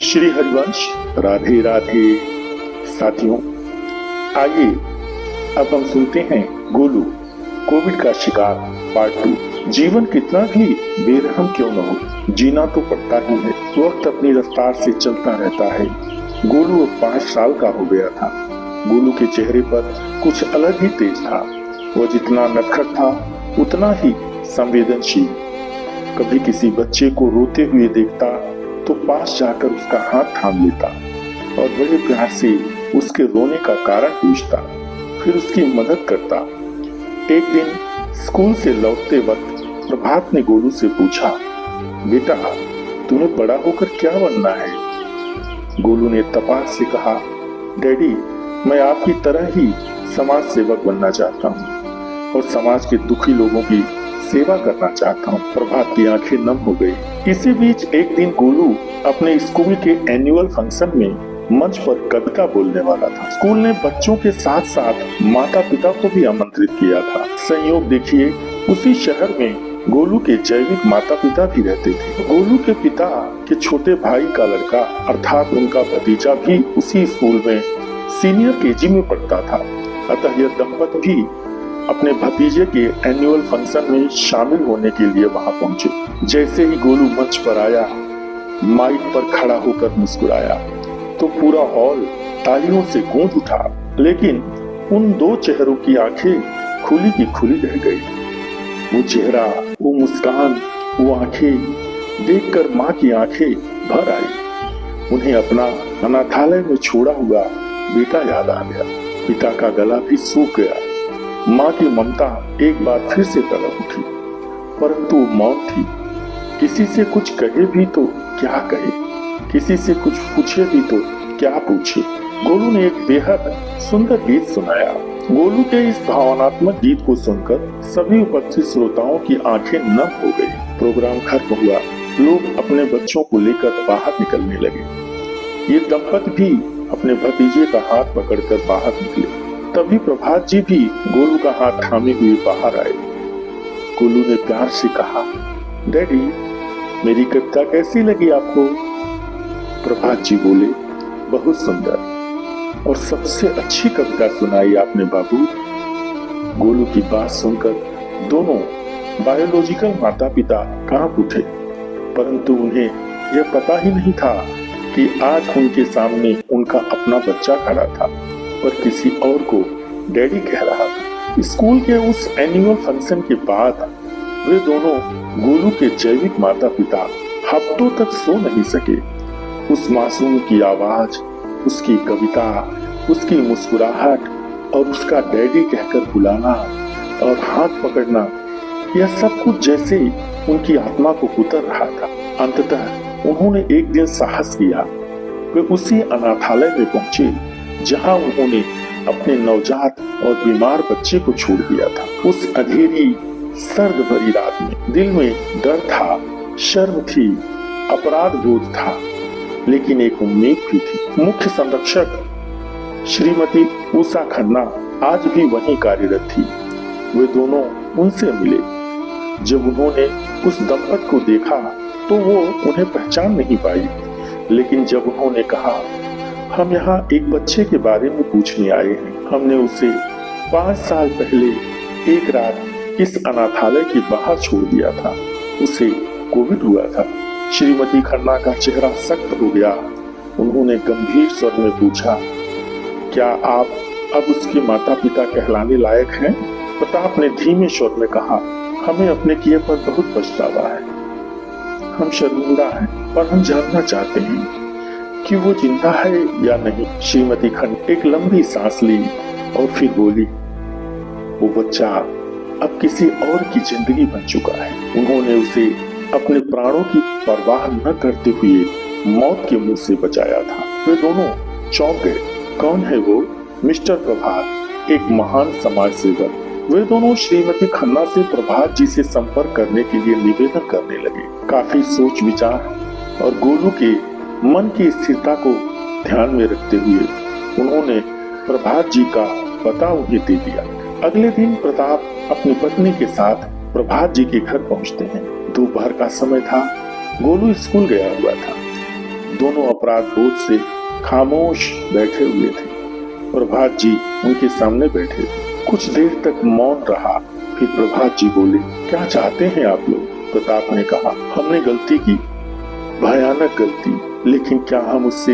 श्री हरिवंश। राधे राधे साथियों, आइए अब हम सुनते हैं गोलू कोविड का शिकार पार्ट 2। जीवन कितना भी बेरहम क्यों न हो, जीना तो पड़ता ही है। वक्त अपनी रफ्तार से चलता रहता है। गोलू अब 5 साल का हो गया था। गोलू के चेहरे पर कुछ अलग ही तेज था। वह जितना नटखट था उतना ही संवेदनशील। कभी किसी बच्चे को रोते हुए देखता तो पास जाकर उसका हाथ थाम लेता और बड़े प्यार से उसके रोने का कारण पूछता, फिर उसकी मदद करता। एक दिन स्कूल से लौटते वक्त प्रभात ने गोलू से पूछा, बेटा तुम्हें बड़ा होकर क्या बनना है? गोलू ने तपाक से कहा, डैडी मैं आपकी तरह ही समाज सेवक बनना चाहता हूँ और समाज के दुखी लोगों की सेवा करना चाहता हूँ। प्रभात की आंखें नम हो गई। इसी बीच एक दिन गोलू अपने स्कूल के एनुअल फंक्शन में मंच पर कविता बोलने वाला था। स्कूल ने बच्चों के साथ साथ माता पिता को भी आमंत्रित किया था। संयोग देखिए, उसी शहर में गोलू के जैविक माता पिता भी रहते थे। गोलू के पिता के छोटे भाई का लड़का अर्थात उनका भतीजा भी उसी स्कूल में सीनियर केजी में पढ़ता था। अतः यह दंपति भी अपने भतीजे के एनुअल फंक्शन में शामिल होने के लिए वहां पहुंचे। जैसे ही गोलू मंच पर आया, माइक पर खड़ा होकर मुस्कुराया तो पूरा हॉल तालियों से गूंज उठा। लेकिन उन दो चेहरों की आंखें खुली की खुली रह गई। वो चेहरा, वो मुस्कान, वो आंखें देखकर माँ की आंखें भर आई। उन्हें अपना अनाथालय में छोड़ा हुआ बेटा याद आ गया। पिता का गला भी सूख गया। माँ की ममता एक बार फिर से तड़प उठी, परंतु मौन थी। किसी से कुछ कहे भी तो क्या कहे, किसी से कुछ पूछे भी तो क्या पूछे। गोलू ने एक बेहद सुंदर गीत सुनाया। गोलू के इस भावनात्मक गीत को सुनकर सभी उपस्थित श्रोताओं की आंखें नम हो गई। प्रोग्राम खत्म हुआ। लोग अपने बच्चों को लेकर बाहर निकलने लगे। ये दंपति भी अपने भतीजे का हाथ पकड़कर बाहर निकले। तभी प्रभात जी भी गोलू का हाथ थामे हुए बाहर आए। गोलू ने प्यार से कहा, डैडी मेरी कविता कैसी लगी आपको? प्रभात जी बोले, बहुत सुंदर और सबसे अच्छी कविता सुनाई आपने बाबू। गोलू की बात सुनकर दोनों बायोलॉजिकल माता पिता कांप उठे, परंतु उन्हें यह पता ही नहीं था कि आज उनके सामने उनका अपना बच्चा खड़ा था और किसी और को डैडी कह रहा था। स्कूल के उस एनुअल फंक्शन के बाद वे दोनों गोलू के जैविक माता पिता हफ्तों तक सो नहीं सके। उस मासूम की आवाज, उसकी कविता, उसकी मुस्कुराहट और उसका डैडी कहकर बुलाना और हाथ पकड़ना, यह सब कुछ जैसे उनकी आत्मा को कुतर रहा था। अंततः उन्होंने एक दिन साहस किया। वे उसी अनाथालय में पहुंचे जहां उन्होंने अपने नवजात और बीमार बच्चे को छोड़ दिया था। उस अंधेरी सर्द भरी रात में दिल में डर था, शर्म थी, अपराध बोध था, लेकिन एक उम्मीद भी थी। मुख्य संरक्षक श्रीमती उषा खन्ना आज भी वहीं कार्यरत थी। वे दोनों उनसे मिले। जब उन्होंने उस दंपति को देखा तो वो उन्हें पहचान नहीं पाई, लेकिन जब उन्होंने कहा, हम यहाँ एक बच्चे के बारे में पूछने आए हैं। हमने उसे 5 साल पहले एक रात इस अनाथालय के बाहर छोड़ दिया था। उसे कोविड हुआ था। श्रीमती खन्ना का चेहरा सख्त हो गया। उन्होंने गंभीर स्वर में पूछा, क्या आप अब उसके माता पिता कहलाने लायक हैं? प्रताप ने धीमे स्वर में कहा, हमें अपने किए पर बहुत पछतावा है। हम शर्मिंदा हैं, पर हम जानना चाहते हैं कि वो जिंदा है या नहीं। श्रीमती खन्ना एक लंबी सांस ली और फिर बोली, वो बच्चा अब किसी और की जिंदगी बन चुका है। उन्होंने उसे अपने प्राणों की परवाह न करते हुए मौत के मुंह से बचाया था। वे दोनों चौंक गए। कौन है वो? मिस्टर प्रभात, एक महान समाज सेवक। वे दोनों श्रीमती खन्ना से प्रभात जी से संपर्क करने के लिए निवेदन करने लगे। काफी सोच विचार और गोलू के मन की स्थिरता को ध्यान में रखते हुए उन्होंने प्रभात जी का पता उन्हें दे दिया। अगले दिन प्रताप अपनी पत्नी के साथ प्रभात जी के घर पहुंचते हैं। दोपहर का समय था। गोलू स्कूल गया हुआ था। दोनों अपराध बोध से खामोश बैठे हुए थे। प्रभात जी उनके सामने बैठे थे। कुछ देर तक मौन रहा। फिर प्रभात जी बोले, क्या चाहते हैं आप लोग? प्रताप ने कहा, हमने गलती की, भयानक गलती, लेकिन क्या हम उससे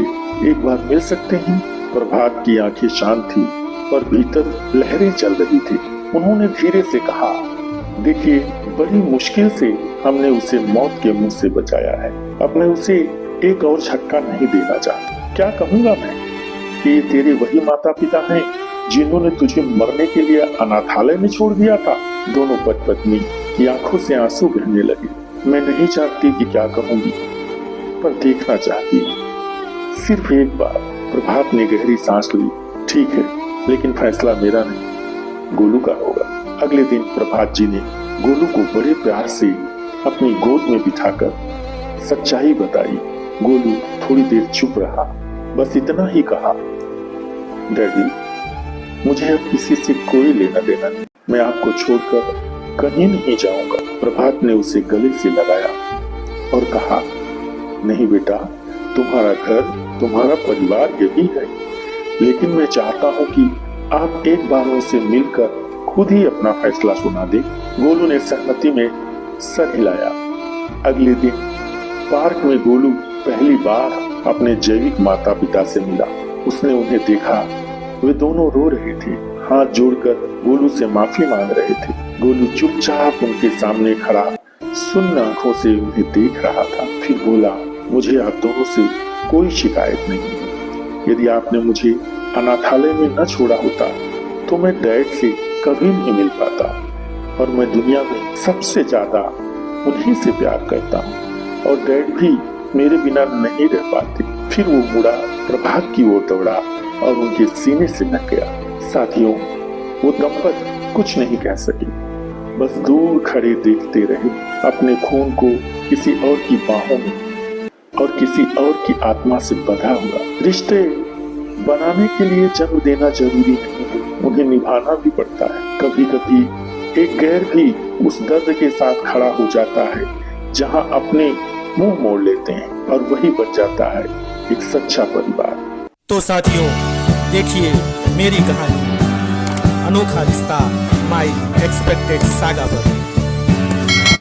एक बार मिल सकते हैं? प्रभात की आंखें शांत थी पर भीतर लहरें चल रही थी। उन्होंने धीरे से कहा, देखिए, बड़ी मुश्किल से हमने उसे मौत के मुंह से बचाया है। अब मैं उसे एक और झटका नहीं देना चाहता। क्या कहूंगा मैं कि ये तेरे वही माता पिता हैं जिन्होंने तुझे मरने के लिए अनाथालय में छोड़ दिया था? दोनों पति पत्नी की आंखों से आंसू बहने लगे। मैं नहीं जानती कि क्या कहूंगी, पर देखना चाहती हूँ सिर्फ एक बार। प्रभात ने गहरी सांस ली। ठीक है, लेकिन फैसला मेरा नहीं, गोलू का होगा। अगले दिन प्रभात जी ने गोलू को बड़े प्यार से अपनी गोद में बिठाकर सच्चाई बताई। गोलू थोड़ी देर चुप रहा, बस इतना ही कहा, डैडी, मुझे अब किसी से कोई लेना देना नहीं, मैं आपको छोड़कर कहीं नहीं जाऊंगा। प्रभात ने उसे गले से लगाया और कहा, नहीं बेटा, तुम्हारा घर, तुम्हारा परिवार यही है, लेकिन मैं चाहता हूँ कि आप एक बार उनसे मिलकर खुद ही अपना फैसला सुना दे। गोलू ने सहमति में सर हिलाया। अगले दिन पार्क में गोलू पहली बार अपने जैविक माता पिता से मिला। उसने उन्हें देखा, वे दोनों रो रहे थे, हाथ जोड़कर गोलू से माफी मांग रहे थे। गोलू चुपचाप उनके सामने खड़ा सुन्न आंखों से उन्हें देख रहा था। फिर बोला, मुझे आप दोनों से कोई शिकायत नहीं है। यदि आपने मुझे अनाथालय में न छोड़ा होता तो मैं डैड से कभी नहीं मिल पाता, और मैं दुनिया में सबसे ज्यादा उन्हीं से प्यार करता हूँ, और डैड भी मेरे बिना नहीं रह पाते। फिर वो मुड़ा, प्रभात की ओर दौड़ा और उनके सीने से लग गया। साथियों, वो दंपति कुछ नहीं कह सके, बस दूर खड़े देखते रहे, अपने खून को किसी और की बाहों में और किसी और की आत्मा से बंधा हुआ। रिश्ते बनाने के लिए जन्म देना जरूरी नहीं है, उन्हें निभाना भी पड़ता है। कभी कभी एक गैर भी उस दर्द के साथ खड़ा हो जाता है जहां अपने मुंह मोड़ लेते हैं, और वही बन जाता है एक सच्चा परिवार। तो साथियों, देखिए मेरी कहानी, अनोखा रिश्ता, माई एक्सपेक्टेड सागा पर।